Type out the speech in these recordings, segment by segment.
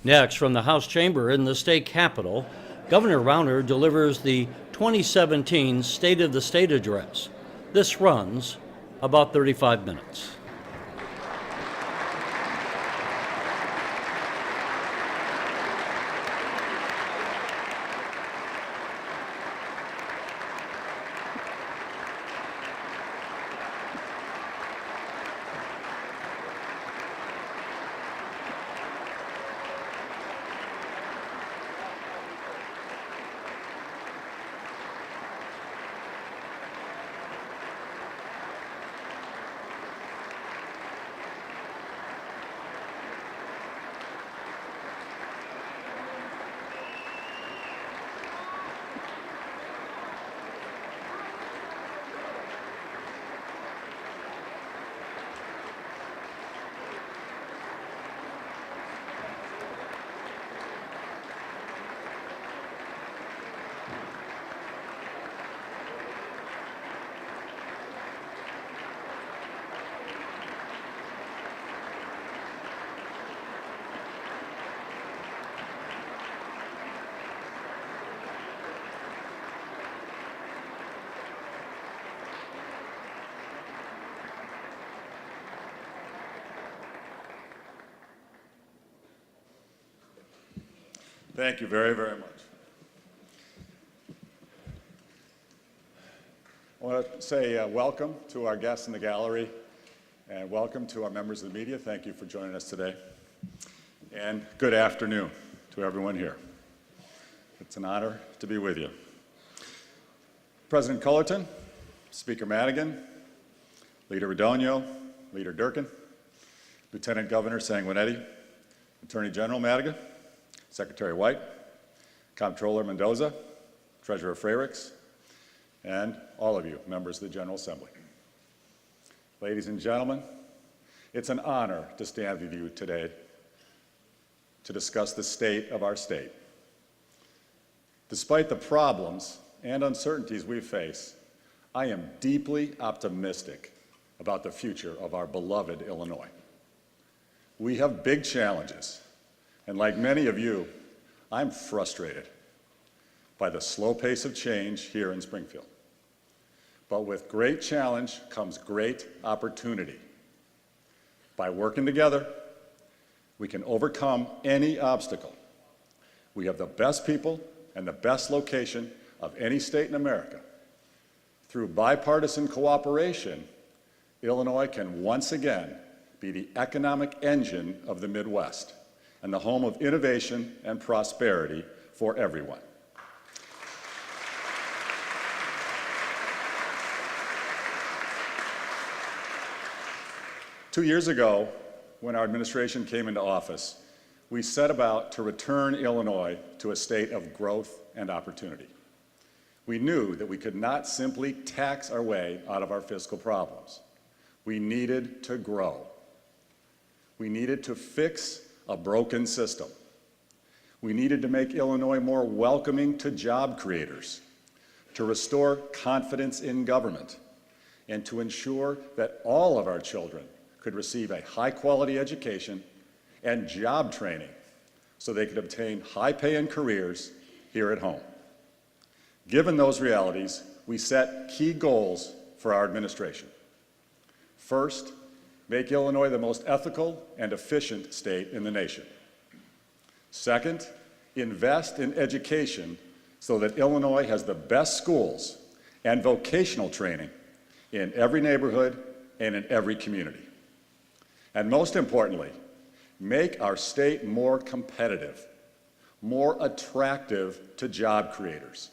Next, from the House chamber in the state capitol, Governor Rauner delivers the 2017 State of the State Address. This runs about 35 minutes. Thank you very, very much. I want to say welcome to our guests in the gallery and welcome to our members of the media. Thank you for joining us today. And good afternoon to everyone here. It's an honor to be with you. President Cullerton, Speaker Madigan, Leader Radogno, Leader Durkin, Lieutenant Governor Sanguinetti, Attorney General Madigan, Secretary White, Comptroller Mendoza, Treasurer Freyricks, and all of you, members of the General Assembly. Ladies and gentlemen, it's an honor to stand with you today to discuss the state of our state. Despite the problems and uncertainties we face, I am deeply optimistic about the future of our beloved Illinois. We have big challenges. And like many of you, I'm frustrated by the slow pace of change here in Springfield. But with great challenge comes great opportunity. By working together, we can overcome any obstacle. We have the best people and the best location of any state in America. Through bipartisan cooperation, Illinois can once again be the economic engine of the Midwest and the home of innovation and prosperity for everyone. Two years ago, when our administration came into office, we set about to return Illinois to a state of growth and opportunity. We knew that we could not simply tax our way out of our fiscal problems. We needed to grow. We needed to fix a broken system. We needed to make Illinois more welcoming to job creators, to restore confidence in government, and to ensure that all of our children could receive a high-quality education and job training so they could obtain high-paying careers here at home. Given those realities, we set key goals for our administration. First, make Illinois the most ethical and efficient state in the nation. Second, invest in education so that Illinois has the best schools and vocational training in every neighborhood and in every community. And most importantly, make our state more competitive, more attractive to job creators,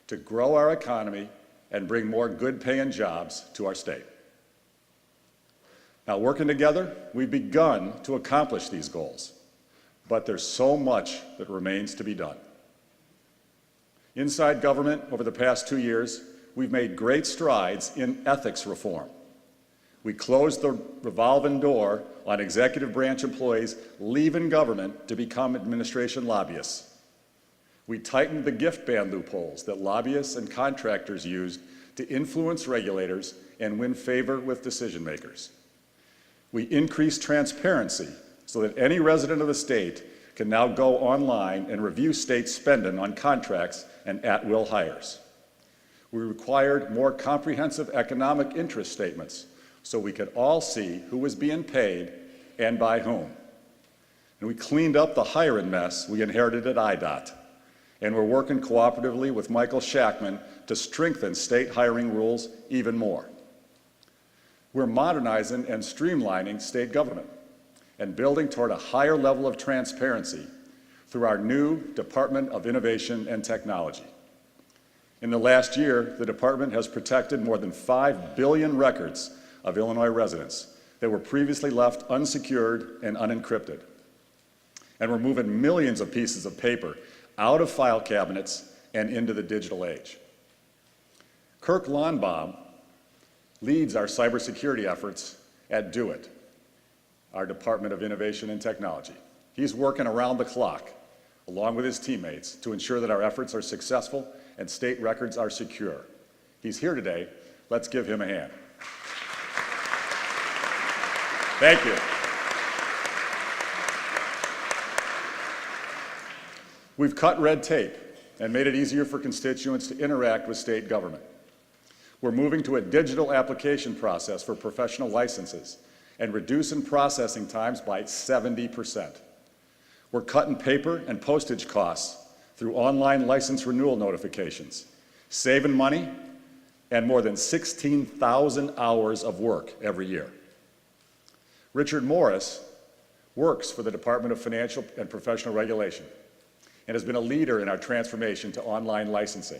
to grow our economy and bring more good-paying jobs to our state. Now, working together, we've begun to accomplish these goals, but there's so much that remains to be done. Inside government, over the past 2 years, we've made great strides in ethics reform. We closed the revolving door on executive branch employees leaving government to become administration lobbyists. We tightened the gift ban loopholes that lobbyists and contractors used to influence regulators and win favor with decision makers. We increased transparency so that any resident of the state can now go online and review state spending on contracts and at-will hires. We required more comprehensive economic interest statements so we could all see who was being paid and by whom. And we cleaned up the hiring mess we inherited at IDOT. And we're working cooperatively with Michael Shackman to strengthen state hiring rules even more. We're modernizing and streamlining state government and building toward a higher level of transparency through our new Department of Innovation and Technology. In the last year, the department has protected more than 5 billion records of Illinois residents that were previously left unsecured and unencrypted. And we're moving millions of pieces of paper out of file cabinets and into the digital age. Kirk Lonbaum leads our cybersecurity efforts at DoIT, our Department of Innovation and Technology. He's working around the clock, along with his teammates, to ensure that our efforts are successful and state records are secure. He's here today. Let's give him a hand. Thank you. We've cut red tape and made it easier for constituents to interact with state government. We're moving to a digital application process for professional licenses and reducing processing times by 70%. We're cutting paper and postage costs through online license renewal notifications, saving money and more than 16,000 hours of work every year. Richard Morris works for the Department of Financial and Professional Regulation and has been a leader in our transformation to online licensing.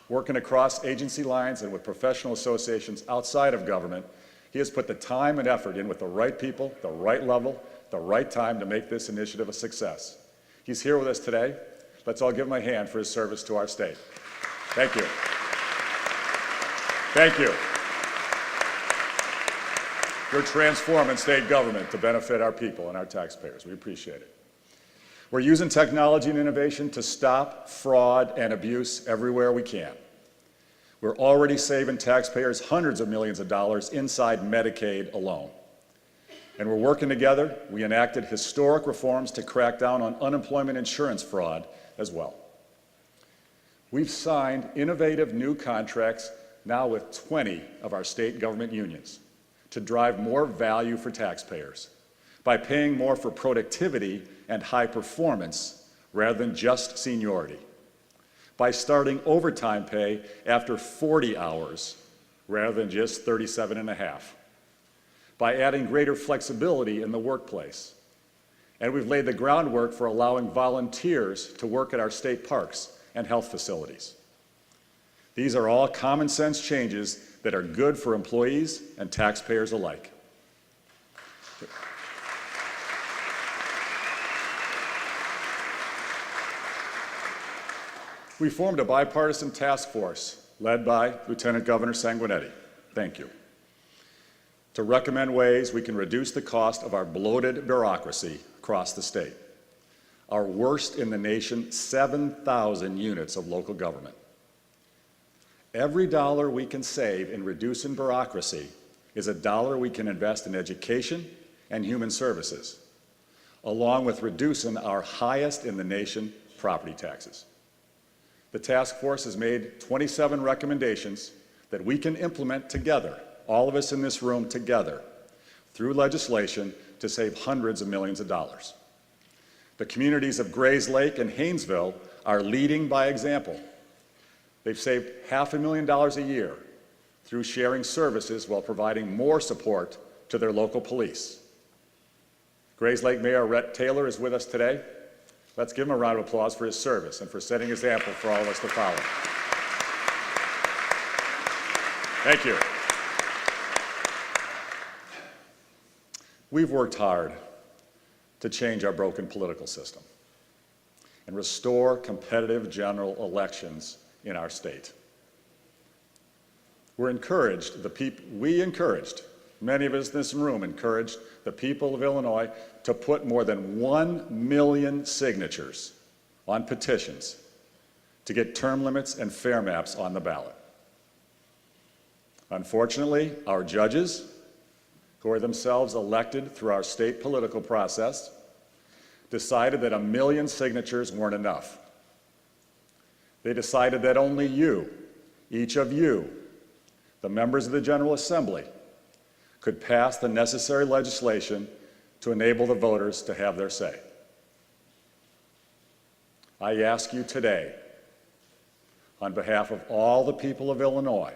Working across agency lines and with professional associations outside of government, he has put the time and effort in with the right people, the right level, the right time to make this initiative a success. He's here with us today. Let's all give him a hand for his service to our state. Thank you. Thank you. You're transforming state government to benefit our people and our taxpayers. We appreciate it. We're using technology and innovation to stop fraud and abuse everywhere we can. We're already saving taxpayers hundreds of millions of dollars inside Medicaid alone. And we're working together. We enacted historic reforms to crack down on unemployment insurance fraud as well. We've signed innovative new contracts now with 20 of our state government unions to drive more value for taxpayers by paying more for productivity and high performance rather than just seniority, by starting overtime pay after 40 hours rather than just 37 and a half, by adding greater flexibility in the workplace. And we've laid the groundwork for allowing volunteers to work at our state parks and health facilities. These are all common sense changes that are good for employees and taxpayers alike. We formed a bipartisan task force led by Lieutenant Governor Sanguinetti, thank you, to recommend ways we can reduce the cost of our bloated bureaucracy across the state. Our worst in the nation, 7,000 units of local government. Every dollar we can save in reducing bureaucracy is a dollar we can invest in education and human services, along with reducing our highest in the nation property taxes. The task force has made 27 recommendations that we can implement together, all of us in this room together, through legislation to save hundreds of millions of dollars. The communities of Grays Lake and Haynesville are leading by example. They've saved $500,000 a year through sharing services while providing more support to their local police. Grays Lake Mayor Rhett Taylor is with us today. Let's give him a round of applause for his service and for setting an example for all of us to follow. Thank you. We've worked hard to change our broken political system and restore competitive general elections in our state. We encouraged, many of us in this room encouraged the people of Illinois to put more than 1 million signatures on petitions to get term limits and fair maps on the ballot. Unfortunately, our judges, who are themselves elected through our state political process, decided that 1 million signatures weren't enough. They decided that only you, each of you, the members of the General Assembly, could pass the necessary legislation to enable the voters to have their say. I ask you today, on behalf of all the people of Illinois,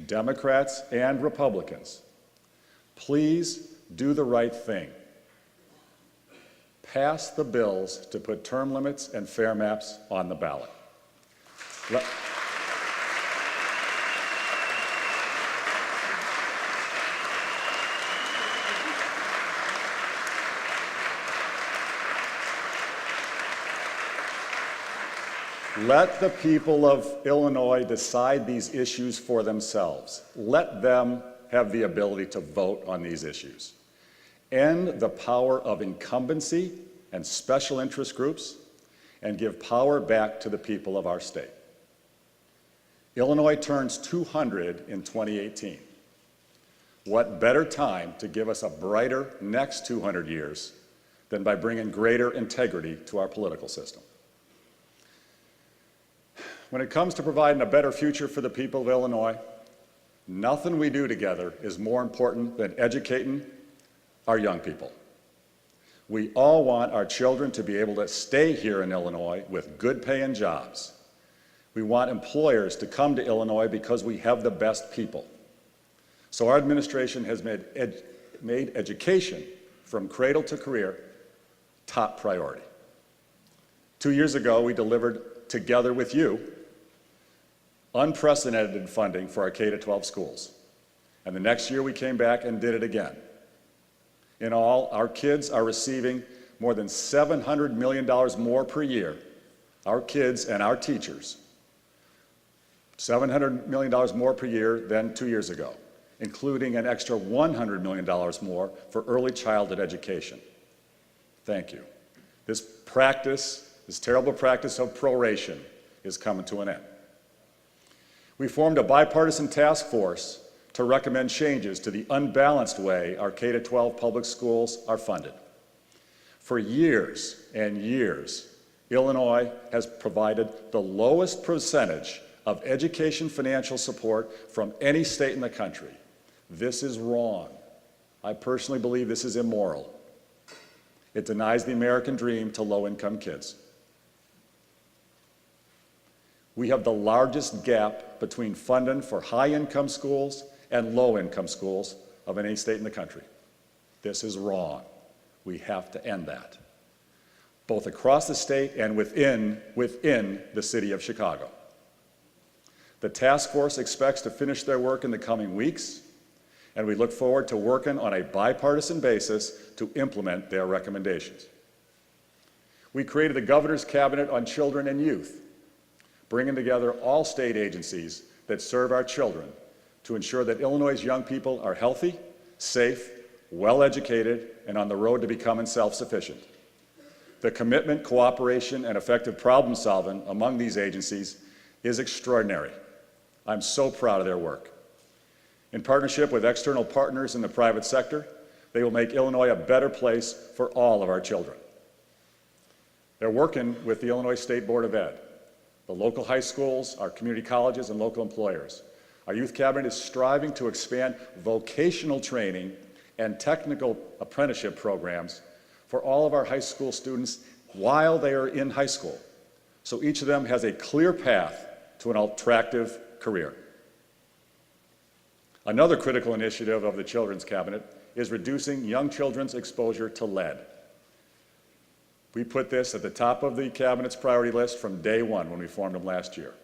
Democrats and Republicans, please do the right thing. Pass the bills to put term limits and fare maps on the ballot. Let the people of Illinois decide these issues for themselves. Let them have the ability to vote on these issues. End the power of incumbency and special interest groups, and give power back to the people of our state. Illinois turns 200 in 2018. What better time to give us a brighter next 200 years than by bringing greater integrity to our political system? When it comes to providing a better future for the people of Illinois, nothing we do together is more important than educating our young people. We all want our children to be able to stay here in Illinois with good paying jobs. We want employers to come to Illinois because we have the best people. So our administration has made education from cradle to career top priority. 2 years ago, we delivered, together with you, unprecedented funding for our K-12 schools. And the next year we came back and did it again. In all, our kids are receiving more than $700 million more per year, our kids and our teachers, $700 million more per year than 2 years ago, including an extra $100 million more for early childhood education. Thank you. This terrible practice of proration is coming to an end. We formed a bipartisan task force to recommend changes to the unbalanced way our K-12 public schools are funded. For years and years, Illinois has provided the lowest percentage of education financial support from any state in the country. This is wrong. I personally believe this is immoral. It denies the American dream to low-income kids. We have the largest gap between funding for high-income schools and low-income schools of any state in the country. This is wrong. We have to end that, both across the state and within the city of Chicago. The task force expects to finish their work in the coming weeks, and we look forward to working on a bipartisan basis to implement their recommendations. We created the Governor's Cabinet on Children and Youth, bringing together all state agencies that serve our children to ensure that Illinois' young people are healthy, safe, well-educated, and on the road to becoming self-sufficient. The commitment, cooperation, and effective problem-solving among these agencies is extraordinary. I'm so proud of their work. In partnership with external partners in the private sector, they will make Illinois a better place for all of our children. They're working with the Illinois State Board of Ed, the local high schools, our community colleges, and local employers. Our youth cabinet is striving to expand vocational training and technical apprenticeship programs for all of our high school students while they are in high school, so each of them has a clear path to an attractive career. Another critical initiative of the Children's Cabinet is reducing young children's exposure to lead. We put this at the top of the Cabinet's priority list from day one when we formed them last year.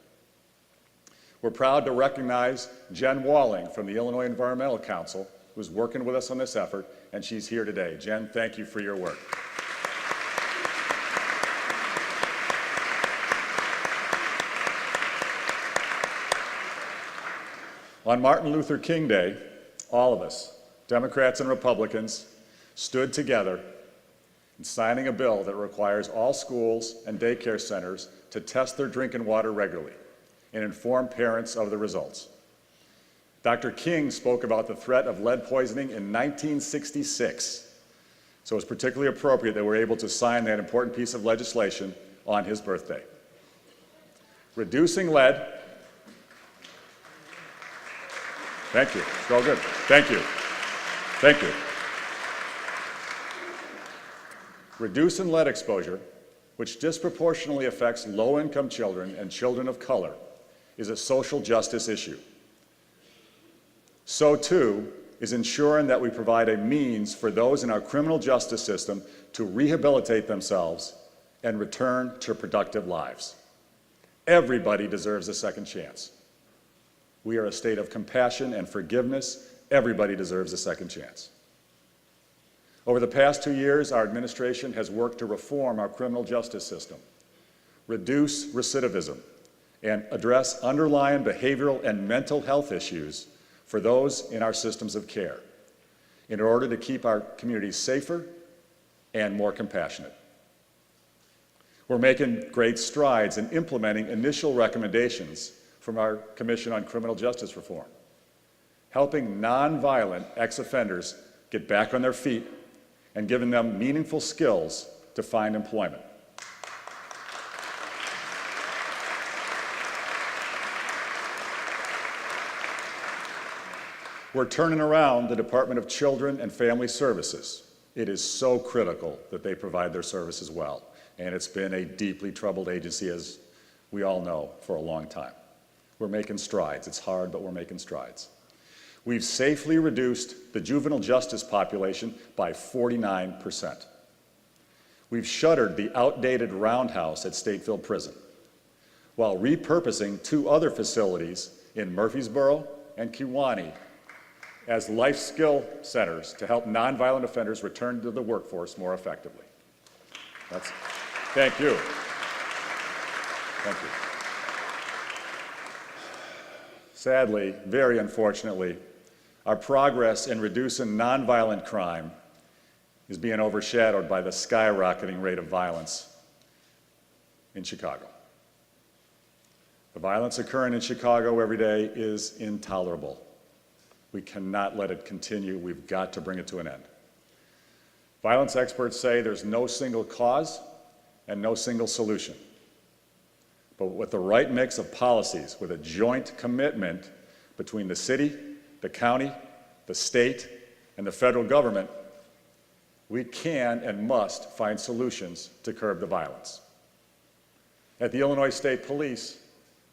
We're proud to recognize Jen Walling from the Illinois Environmental Council, who's working with us on this effort, and she's here today. Jen, thank you for your work. On Martin Luther King Day, all of us, Democrats and Republicans, stood together in signing a bill that requires all schools and daycare centers to test their drinking water regularly and inform parents of the results. Dr. King spoke about the threat of lead poisoning in 1966. So it's particularly appropriate that we're able to sign that important piece of legislation on his birthday. Reducing lead. Thank you. It's all good. Thank you. Thank you. Reducing lead exposure, which disproportionately affects low-income children and children of color, is a social justice issue. So, too, is ensuring that we provide a means for those in our criminal justice system to rehabilitate themselves and return to productive lives. Everybody deserves a second chance. We are a state of compassion and forgiveness. Everybody deserves a second chance. Over the past 2 years, our administration has worked to reform our criminal justice system, reduce recidivism, and address underlying behavioral and mental health issues for those in our systems of care in order to keep our communities safer and more compassionate. We're making great strides in implementing initial recommendations from our Commission on Criminal Justice Reform, helping nonviolent ex-offenders get back on their feet and giving them meaningful skills to find employment. We're turning around the Department of Children and Family Services. It is so critical that they provide their services well, and it's been a deeply troubled agency, as we all know, for a long time. We're making strides. It's hard, but we're making strides. We've safely reduced the juvenile justice population by 49%. We've shuttered the outdated roundhouse at Stateville Prison, while repurposing 2 other facilities in Murfreesboro and Kewanee as life skill centers to help nonviolent offenders return to the workforce more effectively. Thank you. Thank you. Sadly, very unfortunately, our progress in reducing nonviolent crime is being overshadowed by the skyrocketing rate of violence in Chicago. The violence occurring in Chicago every day is intolerable. We cannot let it continue. We've got to bring it to an end. Violence experts say there's no single cause and no single solution. But with the right mix of policies, with a joint commitment between the city, the county, the state, and the federal government, we can and must find solutions to curb the violence. At the Illinois State Police,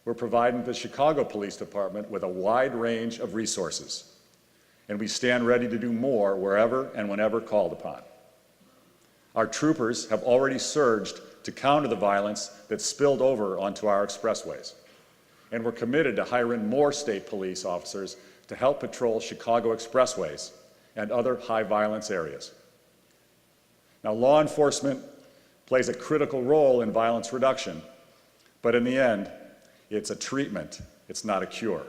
we're providing the Chicago Police Department with a wide range of resources, and we stand ready to do more wherever and whenever called upon. Our troopers have already surged to counter the violence that spilled over onto our expressways, and we're committed to hiring more state police officers to help patrol Chicago expressways and other high-violence areas. Now, law enforcement plays a critical role in violence reduction, but in the end, it's a treatment, it's not a cure.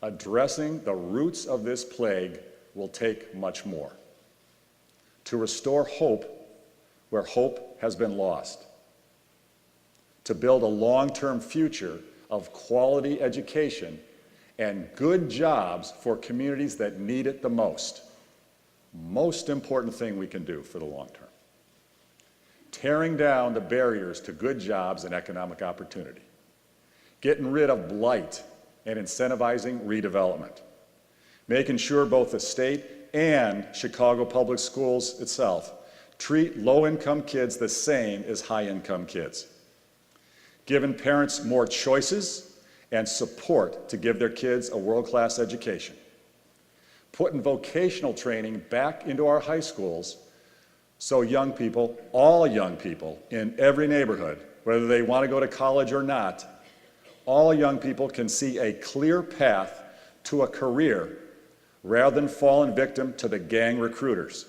Addressing the roots of this plague will take much more. To restore hope where hope has been lost. To build a long-term future of quality education and good jobs for communities that need it the most. Most important thing we can do for the long term. Tearing down the barriers to good jobs and economic opportunity. Getting rid of blight and incentivizing redevelopment. Making sure both the state and Chicago Public Schools itself treat low-income kids the same as high-income kids. Giving parents more choices and support to give their kids a world-class education. Putting vocational training back into our high schools so young people, all young people in every neighborhood, whether they want to go to college or not, all young people can see a clear path to a career rather than falling victim to the gang recruiters.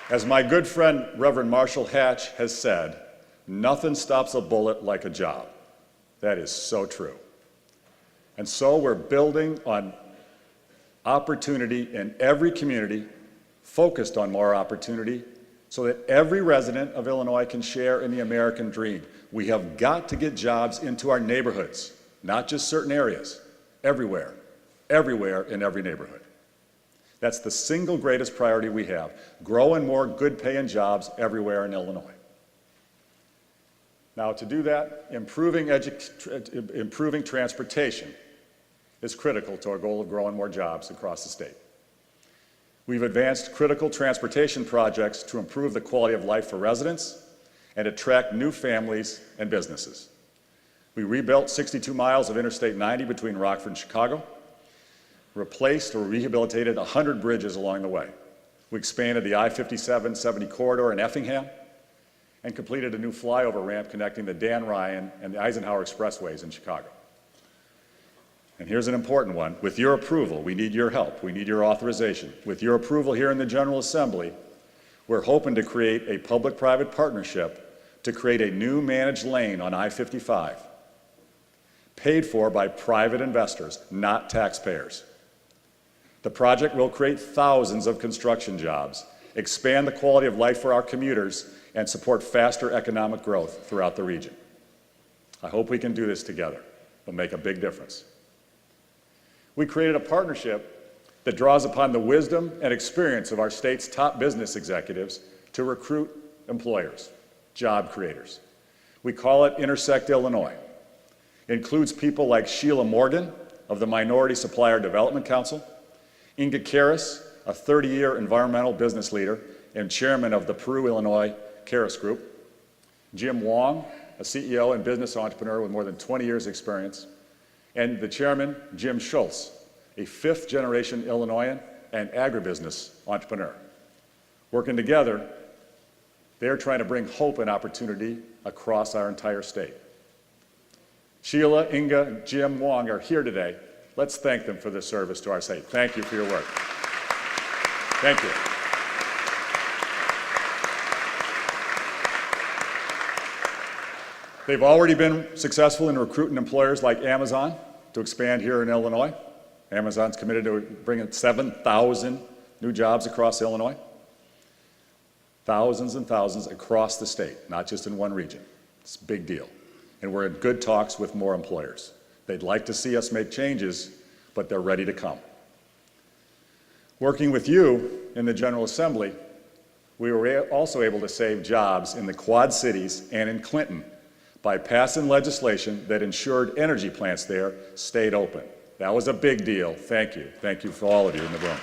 As my good friend, Reverend Marshall Hatch, has said, nothing stops a bullet like a job. That is so true. And so we're building on opportunity in every community, focused on more opportunity, so that every resident of Illinois can share in the American dream. We have got to get jobs into our neighborhoods, not just certain areas, everywhere in every neighborhood. That's the single greatest priority we have, growing more good-paying jobs everywhere in Illinois. Now, to do that, improving transportation is critical to our goal of growing more jobs across the state. We've advanced critical transportation projects to improve the quality of life for residents and attract new families and businesses. We rebuilt 62 miles of Interstate 90 between Rockford and Chicago, replaced or rehabilitated 100 bridges along the way. We expanded the I-57-70 corridor in Effingham and completed a new flyover ramp connecting the Dan Ryan and the Eisenhower Expressways in Chicago. And here's an important one. With your approval, we need your help, we need your authorization. With your approval here in the General Assembly, we're hoping to create a public-private partnership to create a new managed lane on I-55, paid for by private investors, not taxpayers. The project will create thousands of construction jobs, expand the quality of life for our commuters, and support faster economic growth throughout the region. I hope we can do this together. It'll make a big difference. We created a partnership that draws upon the wisdom and experience of our state's top business executives to recruit employers, job creators. We call it Intersect Illinois. It includes people like Sheila Morgan of the Minority Supplier Development Council, Inga Karas, a 30-year environmental business leader and chairman of the Peru, Illinois Karas Group, Jim Wong, a CEO and business entrepreneur with more than 20 years experience, and the chairman, Jim Schultz, a fifth-generation Illinoisan and agribusiness entrepreneur. Working together, they're trying to bring hope and opportunity across our entire state. Sheila, Inga, and Jim Wong are here today. Let's thank them for their service to our state. Thank you for your work. Thank you. They've already been successful in recruiting employers like Amazon to expand here in Illinois. Amazon's committed to bringing 7,000 new jobs across Illinois. Thousands and thousands across the state, not just in one region. It's a big deal. And we're in good talks with more employers. They'd like to see us make changes, but they're ready to come. Working with you in the General Assembly, we were also able to save jobs in the Quad Cities and in Clinton by passing legislation that ensured energy plants there stayed open. That was a big deal. Thank you. Thank you for all of you in the room.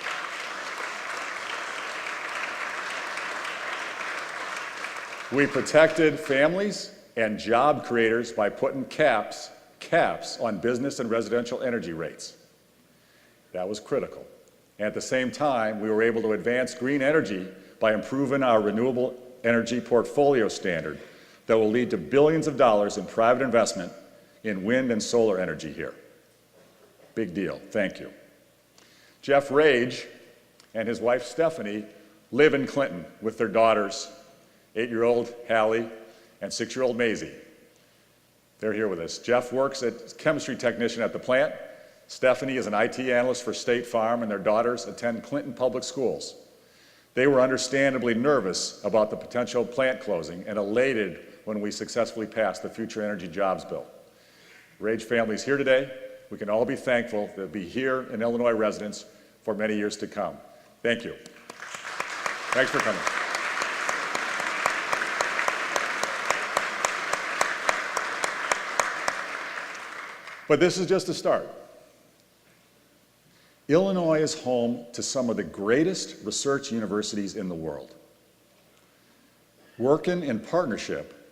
We protected families and job creators by putting caps on business and residential energy rates. That was critical. And at the same time, we were able to advance green energy by improving our renewable energy portfolio standard that will lead to billions of dollars in private investment in wind and solar energy here. Big deal. Thank you. Jeff Rage and his wife Stephanie live in Clinton with their daughters, 8-year-old Hallie and 6-year-old Maisie. They're here with us. Jeff works as chemistry technician at the plant. Stephanie is an IT analyst for State Farm, and their daughters attend Clinton Public Schools. They were understandably nervous about the potential plant closing and elated when we successfully passed the Future Energy Jobs Bill. Rage family's here today. We can all be thankful they'll be here in Illinois residents for many years to come. Thank you. Thanks for coming. But this is just a start. Illinois is home to some of the greatest research universities in the world. Working in partnership,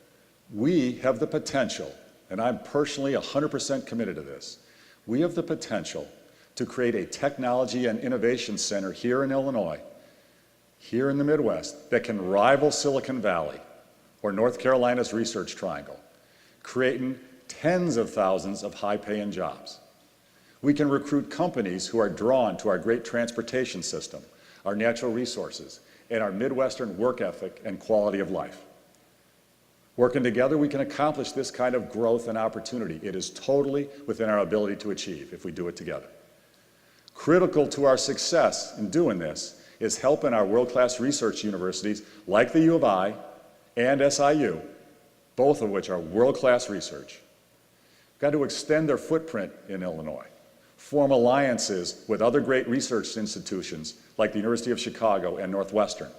we have the potential, and I'm personally 100% committed to this, we have the potential to create a technology and innovation center here in Illinois, here in the Midwest, that can rival Silicon Valley or North Carolina's Research Triangle, creating tens of thousands of high-paying jobs. We can recruit companies who are drawn to our great transportation system, our natural resources, and our Midwestern work ethic and quality of life. Working together, we can accomplish this kind of growth and opportunity. It is totally within our ability to achieve if we do it together. Critical to our success in doing this is helping our world-class research universities like the U of I and SIU both of which are world-class research. We've got to extend their footprint in Illinois, form alliances with other great research institutions like the University of Chicago and Northwestern,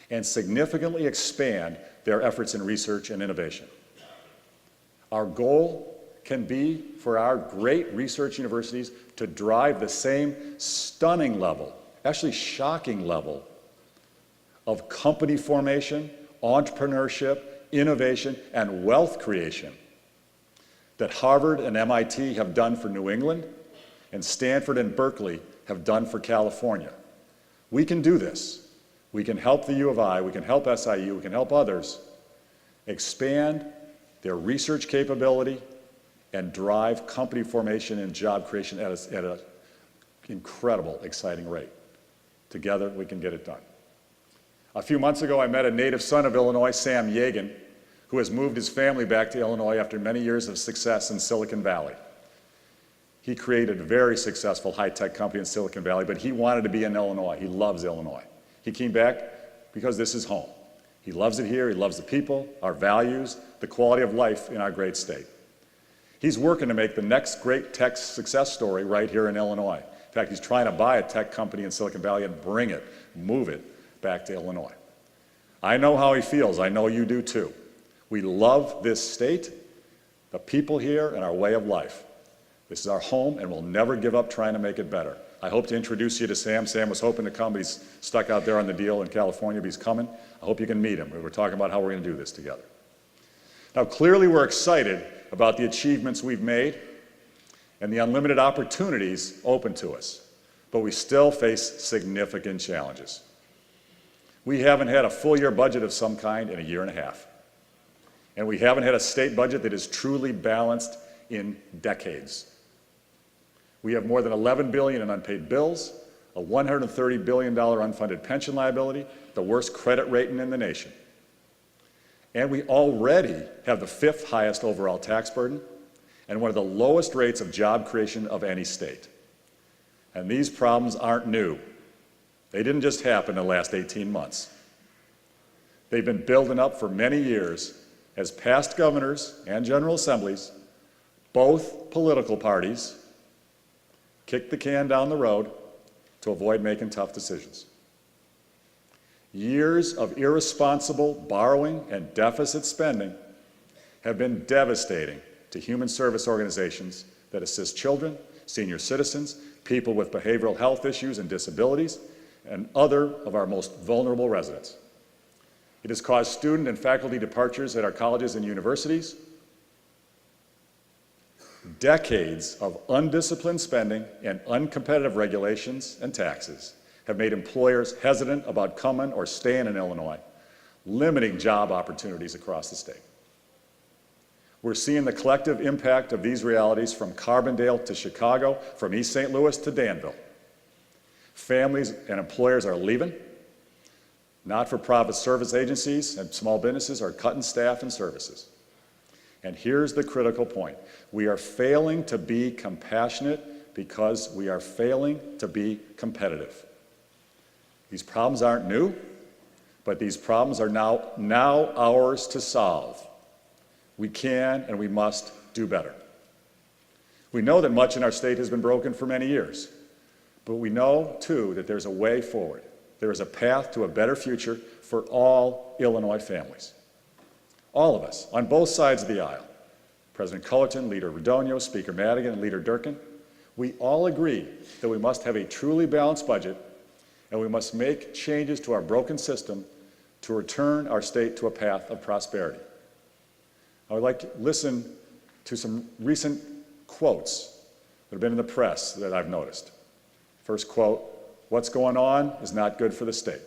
and significantly expand their efforts in research and innovation. Our goal can be for our great research universities to drive the same stunning level, actually shocking level, of company formation, entrepreneurship, innovation, and wealth creation that Harvard and MIT have done for New England and Stanford and Berkeley have done for California. We can do this. We can help the U of I, we can help SIU, we can help others expand their research capability and drive company formation and job creation at an incredible, exciting rate. Together, we can get it done. A few months ago, I met a native son of Illinois, Sam Yegan, who has moved his family back to Illinois after many years of success in Silicon Valley. He created a very successful high-tech company in Silicon Valley, but he wanted to be in Illinois. He loves Illinois. He came back because this is home. He loves it here, he loves the people, our values, the quality of life in our great state. He's working to make the next great tech success story right here in Illinois. In fact, he's trying to buy a tech company in Silicon Valley and bring it, move it back to Illinois. I know how he feels, I know you do too. We love this state, the people here, and our way of life. This is our home, and we'll never give up trying to make it better. I hope to introduce you to Sam. Sam was hoping to come, but he's stuck out there on the deal in California, but he's coming. I hope you can meet him. We're talking about how we're going to do this together. Now, clearly we're excited about the achievements we've made and the unlimited opportunities open to us, but we still face significant challenges. We haven't had a full-year budget of some kind in a year and a half, and we haven't had a state budget that is truly balanced in decades. We have more than $11 billion in unpaid bills, a $130 billion unfunded pension liability, the worst credit rating in the nation. And we already have the 5th highest overall tax burden and one of the lowest rates of job creation of any state. And these problems aren't new. They didn't just happen in the last 18 months. They've been building up for many years as past governors and general assemblies, both political parties, kicked the can down the road to avoid making tough decisions. Years of irresponsible borrowing and deficit spending have been devastating to human service organizations that assist children, senior citizens, people with behavioral health issues and disabilities, and other of our most vulnerable residents. It has caused student and faculty departures at our colleges and universities. Decades of undisciplined spending and uncompetitive regulations and taxes have made employers hesitant about coming or staying in Illinois, limiting job opportunities across the state. We're seeing the collective impact of these realities from Carbondale to Chicago, from East St. Louis to Danville. Families and employers are leaving. Not-for-profit service agencies and small businesses are cutting staff and services. And here's the critical point. We are failing to be compassionate because we are failing to be competitive. These problems aren't new, but these problems are now ours to solve. We can and we must do better. We know that much in our state has been broken for many years, but we know, too, that there's a way forward. There is a path to a better future for all Illinois families. All of us, on both sides of the aisle, President Cullerton, Leader Radonio, Speaker Madigan, and Leader Durkin, we all agree that we must have a truly balanced budget and we must make changes to our broken system to return our state to a path of prosperity. I would like to listen to some recent quotes that have been in the press that I've noticed. First quote, "What's going on is not good for the state.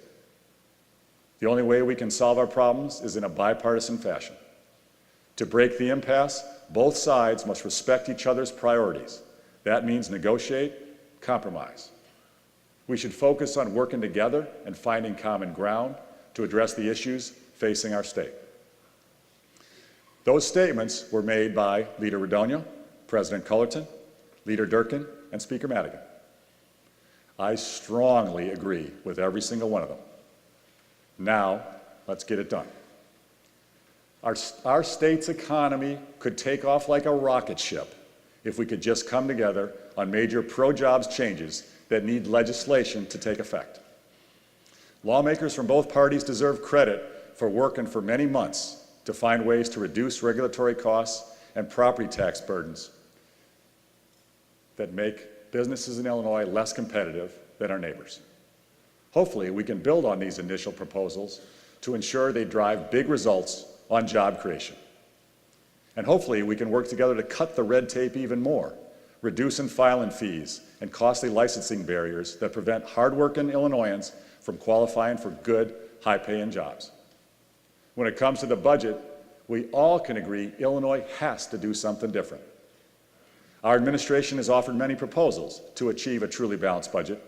The only way we can solve our problems is in a bipartisan fashion. To break the impasse, both sides must respect each other's priorities. That means negotiate, compromise. We should focus on working together and finding common ground to address the issues facing our state." Those statements were made by Leader Radonio, President Cullerton, Leader Durkin, and Speaker Madigan. I strongly agree with every single one of them. Now, let's get it done. Our state's economy could take off like a rocket ship if we could just come together on major pro-jobs changes that need legislation to take effect. Lawmakers from both parties deserve credit for working for many months to find ways to reduce regulatory costs and property tax burdens that make businesses in Illinois less competitive than our neighbors. Hopefully, we can build on these initial proposals to ensure they drive big results on job creation. And hopefully, we can work together to cut the red tape even more, reducing filing fees and costly licensing barriers that prevent hardworking Illinoisans from qualifying for good, high-paying jobs. When it comes to the budget, we all can agree Illinois has to do something different. Our administration has offered many proposals to achieve a truly balanced budget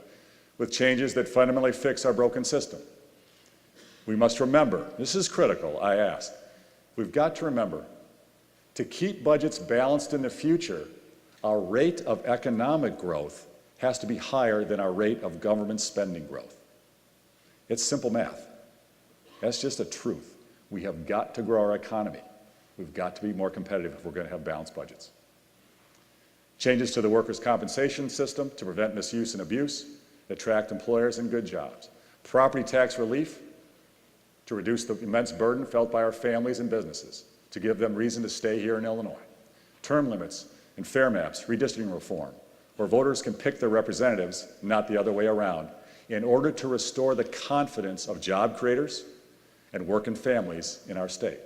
with changes that fundamentally fix our broken system. We must remember, this is critical, I ask, we've got to remember, to keep budgets balanced in the future, our rate of economic growth has to be higher than our rate of government spending growth. It's simple math. That's just a truth. We have got to grow our economy. We've got to be more competitive if we're going to have balanced budgets. Changes to the workers' compensation system to prevent misuse and abuse, attract employers and good jobs. Property tax relief to reduce the immense burden felt by our families and businesses, to give them reason to stay here in Illinois. Term limits and fair maps, redistricting reform, where voters can pick their representatives, not the other way around, in order to restore the confidence of job creators and working families in our state.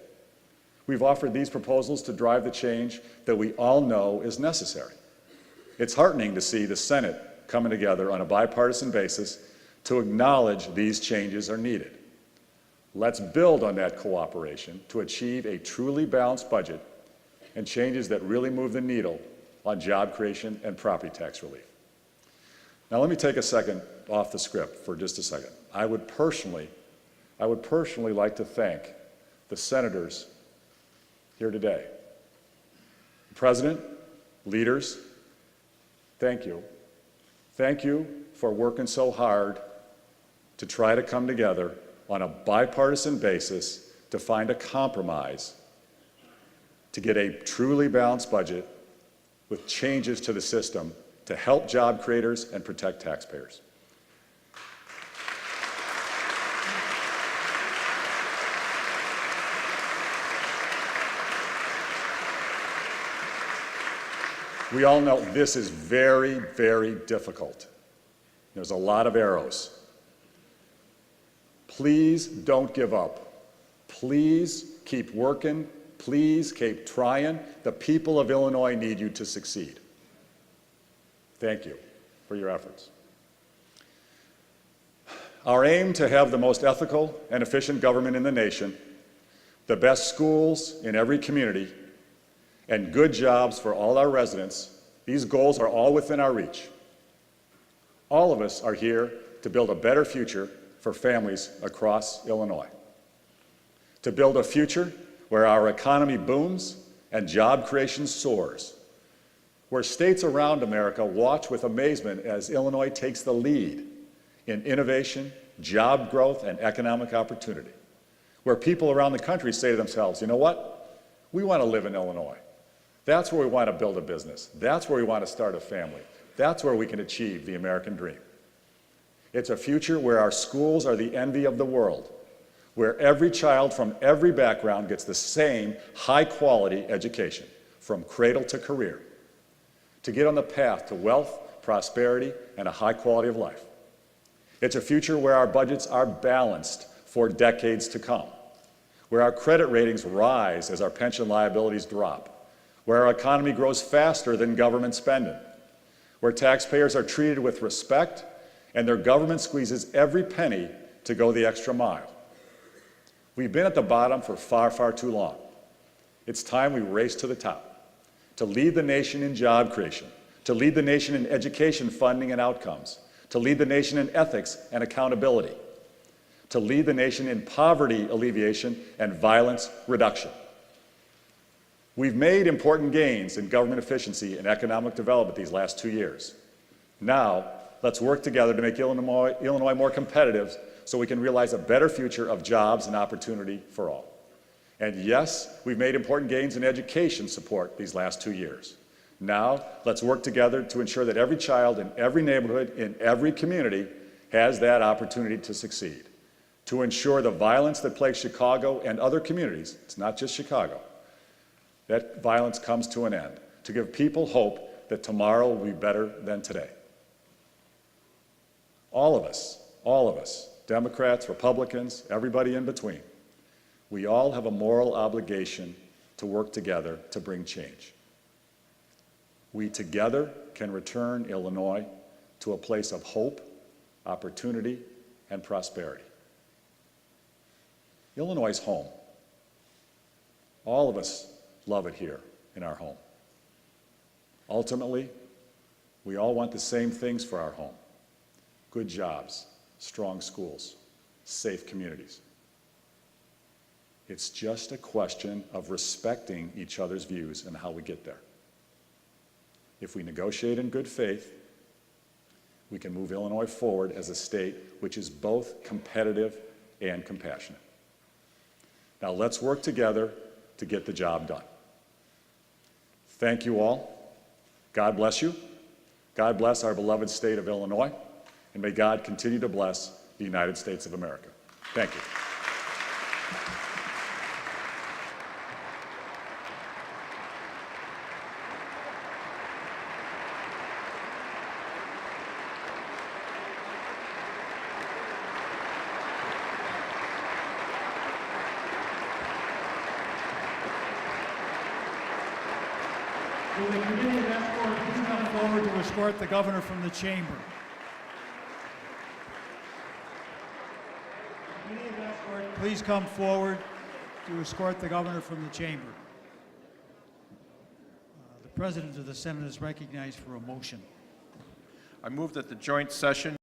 We've offered these proposals to drive the change that we all know is necessary. It's heartening to see the Senate coming together on a bipartisan basis to acknowledge these changes are needed. Let's build on that cooperation to achieve a truly balanced budget and changes that really move the needle on job creation and property tax relief. Now let me take a second off the script for just a second. I would personally like to thank the senators here today. The President, leaders, thank you. Thank you for working so hard to try to come together on a bipartisan basis to find a compromise to get a truly balanced budget with changes to the system to help job creators and protect taxpayers. We all know this is very, very difficult. There's a lot of arrows. Please don't give up. Please keep working. Please keep trying. The people of Illinois need you to succeed. Thank you for your efforts. Our aim to have the most ethical and efficient government in the nation, the best schools in every community, and good jobs for all our residents, these goals are all within our reach. All of us are here to build a better future for families across Illinois. To build a future where our economy booms and job creation soars, where states around America watch with amazement as Illinois takes the lead in innovation, job growth, and economic opportunity, where people around the country say to themselves, you know what? We want to live in Illinois. That's where we want to build a business. That's where we want to start a family. That's where we can achieve the American dream. It's a future where our schools are the envy of the world, where every child from every background gets the same high-quality education, from cradle to career, to get on the path to wealth, prosperity, and a high quality of life. It's a future where our budgets are balanced for decades to come, where our credit ratings rise as our pension liabilities drop, where our economy grows faster than government spending, where taxpayers are treated with respect and their government squeezes every penny to go the extra mile. We've been at the bottom for far, far too long. It's time we race to the top, to lead the nation in job creation, to lead the nation in education funding and outcomes, to lead the nation in ethics and accountability, to lead the nation in poverty alleviation and violence reduction. We've made important gains in government efficiency and economic development these last 2 years. Now, let's work together to make Illinois more competitive so we can realize a better future of jobs and opportunity for all. And yes, we've made important gains in education support these last 2 years. Now, let's work together to ensure that every child in every neighborhood, in every community, has that opportunity to succeed. To ensure the violence that plagues Chicago and other communities, it's not just Chicago, that violence comes to an end. To give people hope that tomorrow will be better than today. All of us, Democrats, Republicans, everybody in between, we all have a moral obligation to work together to bring change. We together can return Illinois to a place of hope, opportunity, and prosperity. Illinois is home. All of us love it here in our home. Ultimately, we all want the same things for our home: good jobs, strong schools, safe communities. It's just a question of respecting each other's views and how we get there. If we negotiate in good faith, we can move Illinois forward as a state which is both competitive and compassionate. Now let's work together to get the job done. Thank you all. God bless you. God bless our beloved state of Illinois, and may God continue to bless the United States of America. Thank you. Will the committee of escort please come forward to escort the governor from the chamber? Committee of escort, please come forward to escort the governor from the chamber. The president of the Senate is recognized for a motion. I move that the joint session